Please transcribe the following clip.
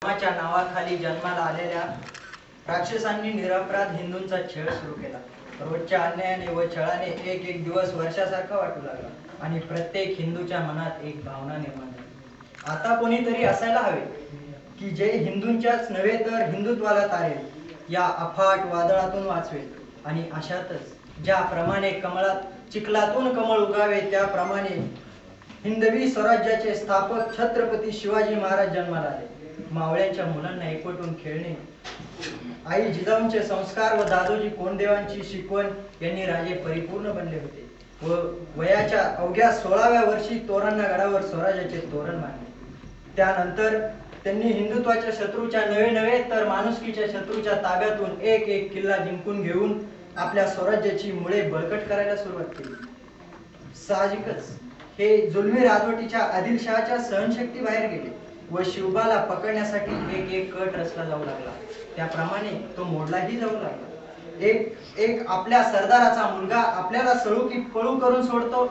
धर्माच्या नावाखाली जन्माला आलेल्या राक्षसांनी निरपराध हिंदूंचा छळ सुरू केला। रोजच्या अन्यायाने व छळाने एक एक दिवस वर्षासारखा वाटू लागला आणि प्रत्येक हिंदूच्या मनात एक भावना निर्माण झाली। आता कोणीतरी असायला हवे की जे हिंदूंच्याच नव्हे तर हिंदुत्वाला तारेल, या अफाट वादळातून वाचवेल। आणि अशातच ज्याप्रमाणे कमळात चिखलातून कमळ उगावे त्याप्रमाणे हिंदवी स्वराज्याचे स्थापक छत्रपती शिवाजी महाराज जन्माला आले। मावळ्यांच्या मुलांना एकवटून खेळणे, आई जिजाऊंचे संस्कार व दादोजी कोंडदेवांची शिकवण यांनी राजे परिपूर्ण बनले होते व वयाच्या अवघ्या 16व्या वर्षी तोरणगडावर स्वराज्याचे तोरण बांधले। त्यानंतर त्यांनी हिंदुत्वाच्या शत्रूच्या नव्हे तर माणुसकीच्या शत्रूच्या ताब्यातून एक एक किल्ला जिंकून घेऊन आपल्या स्वराज्याची मुळे बळकट करायला सुरुवात केली। साहजिकच हे जुलमी राजवटीच्या आदिलशहाच्या सहनशक्ती बाहेर गेले व शिवबाला पकडण्यासाठी एक एक कट रचला जाऊ लागला। त्याप्रमाणे तो मोडलाही जाऊ लागला। एक एक आपल्या सरदाराचा मुलगा आपल्याला सळू की पळू करून सोडतो